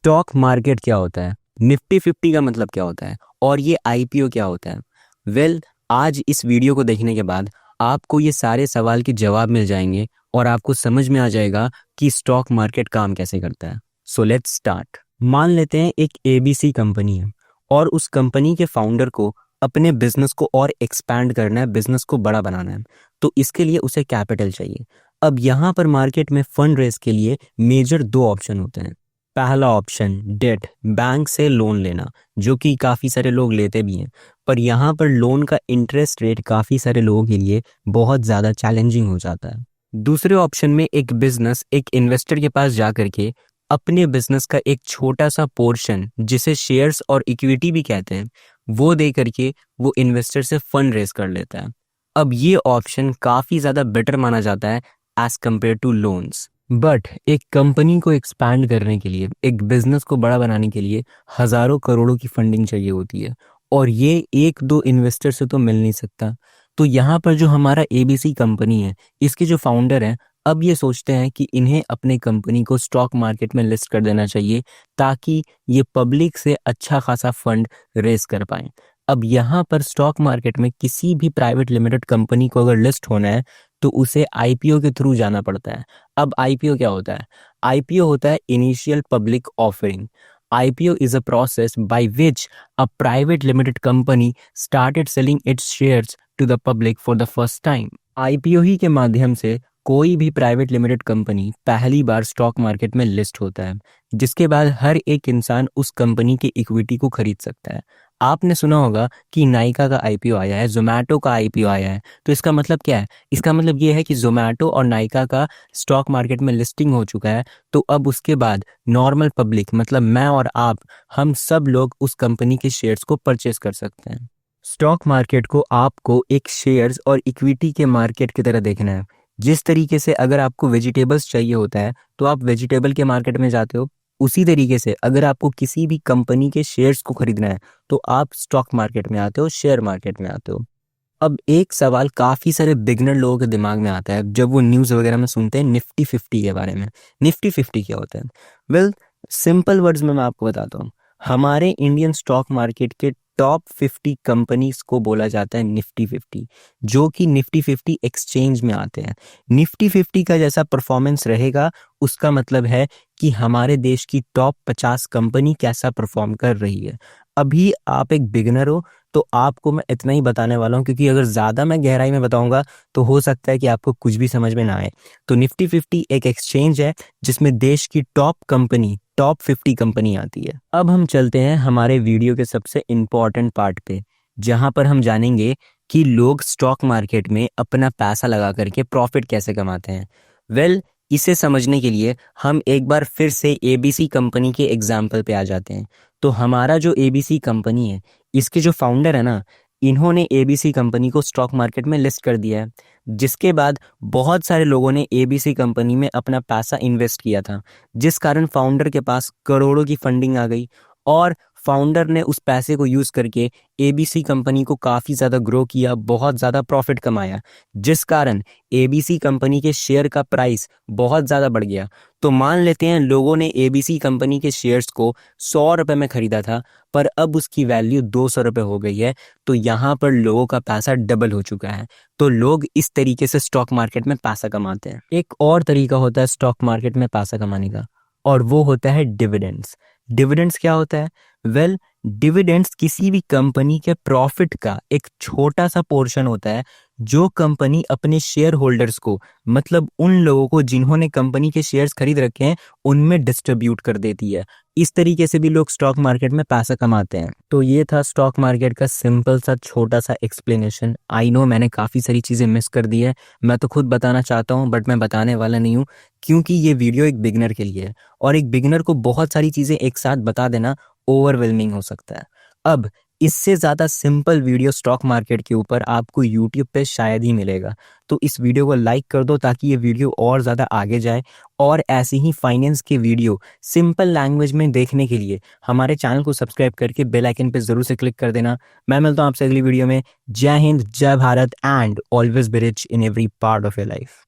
Stock market क्या होता है, निफ्टी 50 का मतलब क्या होता है और ये आईपीओ क्या होता है। आज इस वीडियो को देखने के बाद आपको ये सारे सवाल के जवाब मिल जाएंगे और आपको समझ में आ जाएगा कि स्टॉक मार्केट काम कैसे करता है। So let's start. मान लेते हैं एक एबीसी कंपनी है और उस कंपनी के फाउंडर को अपने बिजनेस को और एक्सपैंड करना है, बिजनेस को बड़ा बनाना है, तो इसके लिए उसे कैपिटल चाहिए। अब यहाँ पर मार्केट में फंड रेज के लिए मेजर दो ऑप्शन होते हैं। पहला ऑप्शन डेट, बैंक से लोन लेना, जो कि काफ़ी सारे लोग लेते भी हैं, पर यहाँ पर लोन का इंटरेस्ट रेट काफ़ी सारे लोगों के लिए बहुत ज़्यादा चैलेंजिंग हो जाता है। दूसरे ऑप्शन में एक बिजनेस एक इन्वेस्टर के पास जा करके अपने बिजनेस का एक छोटा सा पोर्शन, जिसे शेयर्स और इक्विटी भी कहते हैं, वो दे करके वो इन्वेस्टर से फंड रेज कर लेता है। अब ये ऑप्शन काफ़ी ज़्यादा बेटर माना जाता है as compare to loans. But एक कंपनी को एक्सपैंड करने के लिए, एक बिजनेस को बड़ा बनाने के लिए हज़ारों करोड़ों की फंडिंग चाहिए होती है और ये एक दो इन्वेस्टर से तो मिल नहीं सकता। तो यहाँ पर जो हमारा एबीसी कंपनी है, इसके जो फाउंडर हैं, अब ये सोचते हैं कि इन्हें अपने कंपनी को स्टॉक मार्केट में लिस्ट कर देना चाहिए ताकि ये पब्लिक से अच्छा खासा फंड रेज कर पाएं। अब यहाँ पर स्टॉक मार्केट में किसी भी प्राइवेट लिमिटेड कंपनी को अगर लिस्ट होना है तो उसे आईपीओ के थ्रू जाना पड़ता है। अब आईपीओ क्या होता है? आईपीओ होता है initial public offering. IPO is a process by which a private limited company started selling its shares to the public for the first time. IPO ही के माध्यम से कोई भी प्राइवेट लिमिटेड कंपनी पहली बार स्टॉक मार्केट में list होता है, जिसके बाद हर एक इंसान उस कंपनी की इक्विटी को खरीद सकता है। आपने सुना होगा कि नाइका का आईपीओ आया है, जोमेटो का आईपीओ आया है, तो इसका मतलब क्या है? इसका मतलब ये है कि जोमेटो और नाइका का स्टॉक मार्केट में लिस्टिंग हो चुका है, तो अब उसके बाद नॉर्मल पब्लिक, मतलब मैं और आप, हम सब लोग उस कंपनी के शेयर्स को परचेस कर सकते हैं। स्टॉक मार्केट को आपको एक शेयर्स और इक्विटी के मार्केट की तरह देखना है। जिस तरीके से अगर आपको वेजिटेबल्स चाहिए होता है तो आप वेजिटेबल के मार्केट में जाते हो, उसी तरीके से अगर आपको किसी भी कंपनी के शेयर्स को खरीदना है तो आप स्टॉक मार्केट में आते हो, शेयर मार्केट में आते हो। अब एक सवाल काफ़ी सारे बिगनर लोगों के दिमाग में आता है जब वो न्यूज़ वगैरह में सुनते हैं निफ्टी 50 के बारे में। निफ्टी 50 क्या होता है? सिंपल वर्ड्स में मैं आपको बताता हूँ। हमारे इंडियन स्टॉक मार्केट के टॉप 50 कंपनीज को बोला जाता है निफ्टी 50, जो कि निफ्टी 50 एक्सचेंज में आते हैं। निफ्टी 50 का जैसा परफॉर्मेंस रहेगा, उसका मतलब है कि हमारे देश की टॉप 50 कंपनी कैसा परफॉर्म कर रही है। अभी आप एक बिगिनर हो तो आपको मैं इतना ही बताने वाला हूँ, क्योंकि अगर ज़्यादा मैं गहराई में बताऊंगा तो हो सकता है कि आपको कुछ भी समझ में ना आए। तो निफ्टी 50 एक एक्सचेंज है जिसमें देश की टॉप 50 कंपनी आती है। अब हम चलते हैं हमारे वीडियो के सबसे इम्पॉर्टेंट पार्ट पे, जहां पर हम जानेंगे कि लोग स्टॉक मार्केट में अपना पैसा लगा करके प्रॉफिट कैसे कमाते हैं। इसे समझने के लिए हम एक बार फिर से एबीसी कंपनी के एग्जाम्पल पे आ जाते हैं। तो हमारा जो एबीसी कंपनी है, इसके जो फाउंडर है ना, इन्होंने एबीसी कंपनी को स्टॉक मार्केट में लिस्ट कर दिया है, जिसके बाद बहुत सारे लोगों ने एबीसी कंपनी में अपना पैसा इन्वेस्ट किया था, जिस कारण फाउंडर के पास करोड़ों की फंडिंग आ गई और फाउंडर ने उस पैसे को यूज़ करके एबीसी कंपनी को काफ़ी ज़्यादा ग्रो किया, बहुत ज़्यादा प्रॉफिट कमाया, जिस कारण एबीसी कंपनी के शेयर का प्राइस बहुत ज़्यादा बढ़ गया। तो मान लेते हैं लोगों ने एबीसी कंपनी के शेयर्स को 100 रुपये में ख़रीदा था, पर अब उसकी वैल्यू 200 रुपये हो गई है। तो यहाँ पर लोगों का पैसा डबल हो चुका है। तो लोग इस तरीके से स्टॉक मार्केट में पैसा कमाते हैं। एक और तरीका होता है स्टॉक मार्केट में पैसा कमाने का, और वो होता है डिविडेंड्स। डिविडेंड्स क्या होता है? डिविडेंड्स किसी भी कंपनी के प्रॉफिट का एक छोटा सा पोर्शन होता है जो कंपनी अपने शेयर होल्डर्स को, मतलब उन लोगों को जिन्होंने कंपनी के शेयर्स खरीद रखे हैं, उनमें डिस्ट्रीब्यूट कर देती है। इस तरीके से भी लोग स्टॉक मार्केट में पैसा कमाते हैं। तो ये था स्टॉक मार्केट का सिंपल सा छोटा सा एक्सप्लेनेशन। आई नो मैंने काफ़ी सारी चीज़ें मिस कर दी है, मैं तो खुद बताना चाहता हूँ बट मैं बताने वाला नहीं हूँ, क्योंकि ये वीडियो एक बिगिनर के लिए है और एक बिगिनर को बहुत सारी चीज़ें एक साथ बता देना ओवरवेलमिंग हो सकता है। अब इससे ज़्यादा सिंपल वीडियो स्टॉक मार्केट के ऊपर आपको यूट्यूब पे शायद ही मिलेगा। तो इस वीडियो को लाइक कर दो ताकि ये वीडियो और ज़्यादा आगे जाए, और ऐसे ही फाइनेंस के वीडियो सिंपल लैंग्वेज में देखने के लिए हमारे चैनल को सब्सक्राइब करके बेल आइकन पे ज़रूर से क्लिक कर देना। मैं मिलता हूँ आपसे अगली वीडियो में। जय हिंद, जय Bharat, and always be rich in every part of your life.